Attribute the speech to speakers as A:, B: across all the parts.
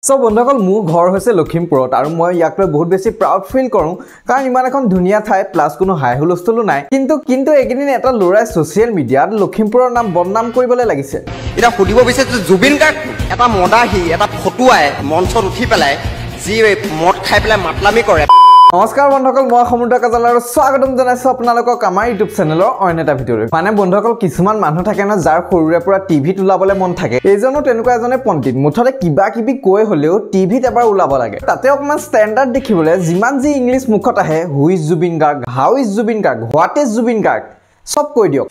A: সব বন্ধুসকল মোৰ ঘৰ হৈছে লখিমপুৰত আৰু মই ইয়াক লৈ বহুত বেছি প্ৰাউড ফিল কৰোঁ কাৰণ ইমান এখন ধুনীয়া ঠাই প্লাস কোনো হাই হুলস্থুলো নাই কিন্তু একেদিন এটা লৰাই সোশ্যাল মিডিয়াত লখিমপুৰৰ নাম বদনাম কৰিবলৈ লাগিছে
B: এটা সুধিব বিচাৰিছো জুবিন গাৰ্গ এটা মদাহি এটা ফটুৱাই মঞ্চত উঠি পেলাই যি মদ খাই পেলাই মাতলামি কৰে
A: নমস্কাৰ বন্ধুসকল মই সমুদ্ৰ কাজল আৰু স্বাগতম জনাইছো আপোনালোকক আমাৰ ইউটিউব চেনেলৰ অন্য এটা ভিডিঅ'লৈ মানে বন্ধুসকল কিছুমান মানুহ থাকে ন যাৰ সৰুৰে পৰা টিভিত ওলাবলৈ মন থাকে এইজনো তেনেকুৱা এজনে পণ্ডিত মুঠতে কিবা কিবি কৈ হলেও টিভিত এবাৰ ওলাব লাগে তাতে অকমান ষ্টেণ্ডাৰ্ড দেখিবলৈ যিমান যি ইংলিছ মুখত আহে হু is Zubeen Garg how is Zubeen Garg what is Zubeen Garg সব কৈ দিয়ক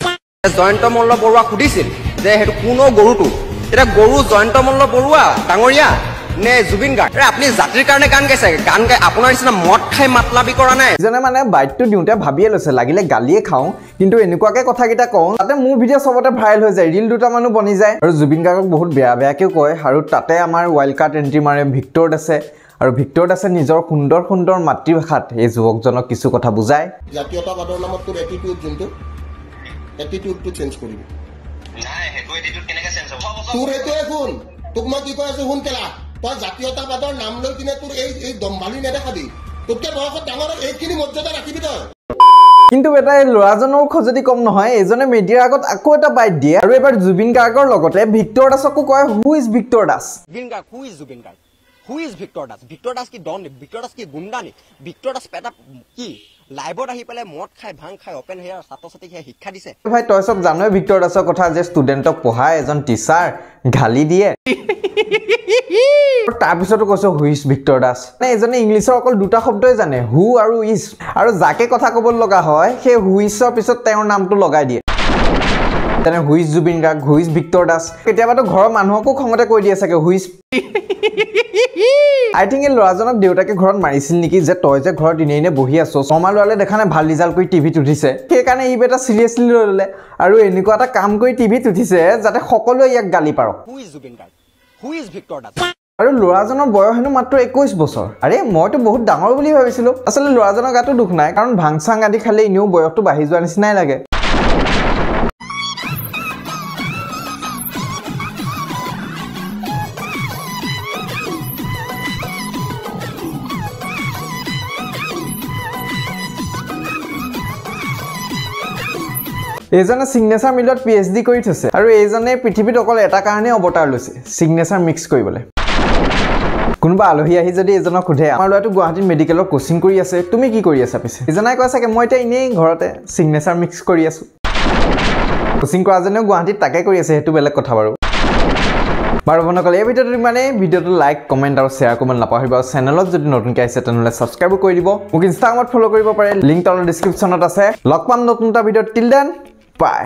B: জয়ন্ত মল্ল বৰুৱা সুধিছিল যে হেতু কোনো গৰুটো এটা গৰু জয়ন্ত মল্ল বৰুৱা ডাঙৰীয়া নে জুবিন গাৰ্গ আপুনি জাতিৰ কাৰণে গান গাইছে গান গাই আপোনাৰ নিচিনা মদ খাই মাতলাবি কৰা নাই
A: জনে মানে বাইটটো দিওঁতে ভাবিয়ে লৈছে লাগিলে গালিয়ে খাওঁ কিন্তু এনেকুৱাকে কথাকেইটা কওঁ তাতে মোৰ ভিডিঅ' সবতে ভাইৰেল হৈ যায় ৰিল দুটা মানুহ বনি যায় আৰু জুবিন গাৰ্গক বহুত বেয়াকেও কয় আৰু তাতে আমাৰ ৱাইল্ড কাৰ্ড এণ্ট্ৰি মাৰে ভিক্টৰ দাসে আৰু ভিক্টৰ দাসে নিজৰ সুন্দৰ সুন্দৰ মাতৃভাষাত এই যুৱকজনক কিছু কথা বুজায়
C: জাতীয়তাবাদৰ নামত তোৰ এটিটিউড যোনটো এটিটিউডটো চেঞ্জ কৰিবি
D: নাই হেতু এটিটিউড কেনেকৈ চেঞ্জ হ'ব
C: তোৰ এটোৱে শুন তোক মই কি কৈ আছো শুন কেলা তই জাতীয়তাবাদৰ নাম লৈ কিনে তোৰ এই দম্ভালি নেদেখাবি তোতকে বয়সত ডাঙৰ এইখিনি মৰ্যাদা ৰাখিবি তই
A: কিন্তু এটা ল'ৰাজনৰ খজতি কম নহয় এজনে মিডিয়াৰ আগত আকৌ এটা বাইট দিয়ে আৰু এবাৰ জুবিন গাৰ্গৰ লগতে ভিক্টৰ দাসকো কয় হু is Victor Das
B: Zubeen Garg who is Zubeen Garg who is Victor Das কি ডন ভিক্টৰ দাস কি গুণ্ডা নি ভিক্টৰ দাস পেটা কি লাইভত আহি পেলাই মদ খাই ভাং খাই অপেন হেয়াৰ ছাত্ৰ ছাত্ৰীক শিক্ষা দিছে
A: ভাই তই সব জানই ভিক্টৰ দাসৰ কথা যে ষ্টুডেণ্টক পঢ়ায় এজন টিচাৰ গালি দিয়ে তাৰপিছতো কৈছো হু ইজ ভিক্টৰ দাস মানে এজনে ইংলিছৰ অকল দুটা শব্দই জানে হু আৰু ইজ আৰু যাকে কথা ক'ব লগা হয় সেই হু ইজৰ পিছত তেওঁৰ নামটো লগাই দিয়ে তেনে হু is Zubeen Garg who is Victor Das কেতিয়াবাতো ঘৰৰ মানুহকো খঙতে কৈ দিয়ে চাগে হু ইজ আই থিংক এই ল'ৰাজনক দেউতাকে ঘৰত মাৰিছিল নেকি যে তই যে ঘৰত দিনে বহি আছো ছমাহ ল'ৰালে দেখা নাই ভাল ৰিজাল্ট কৰি টিভিত উঠিছে সেইকাৰণে ই এটা চিৰিয়াছলি লৈ ল'লে আৰু এনেকুৱা এটা কাম কৰি টিভিত উঠিছে যাতে সকলোৱে ইয়াক গালি পাৰক
B: who is Zubeen Garg who is Victor Das
A: আৰু ল'ৰাজনৰ বয়স হেনো মাত্ৰ 21 বছৰ আৰে মইতো বহুত ডাঙৰ বুলি ভাবিছিলো আচলতে ল'ৰাজনৰ গাতো দুখ নাই কাৰণ ভাংচাং আদি খালে এনেও বয়সটো বাঢ়ি যোৱা নিচিনাই লাগে এইজনে সিগনেচাৰ মিলত পিএইচডি কৰি থৈছে আৰু এইজনে পৃথিৱীত অকল এটা কাৰণে অৱতাৰ লৈছে সিগনেচাৰ মিক্স কৰিবলৈ কোনোবা আলহী আহি যদি এজনক সোধে আমাৰ ল'ৰাটো গুৱাহাটীত মেডিকেলৰ কোচিং কৰি আছে তুমি কি কৰি আছা পিছে এজনাই কয় চাগে মই এতিয়া এনেই ঘৰতে সিগনেচাৰ মিক্স কৰি আছো কোচিং কৰাজনেও গুৱাহাটীত তাকে কৰি আছে সেইটো বেলেগ কথা বাৰু বন্ধুসকল এই ভিডিঅ'টো লাইক কমেণ্ট আৰু শ্বেয়াৰ কৰিব নাপাহৰিব আৰু চেনেলত যদি নতুনকৈ আহিছে তেনেহ'লে ছাবস্ক্ৰাইব কৰি দিব মোক ইনষ্টাগ্ৰামত ফ'ল' কৰিব পাৰে লিংক তলৰ ডিছক্ৰিপশ্যনত আছে লগ পাম নতুন এটা ভিডিঅ'ত টিল দেন বাই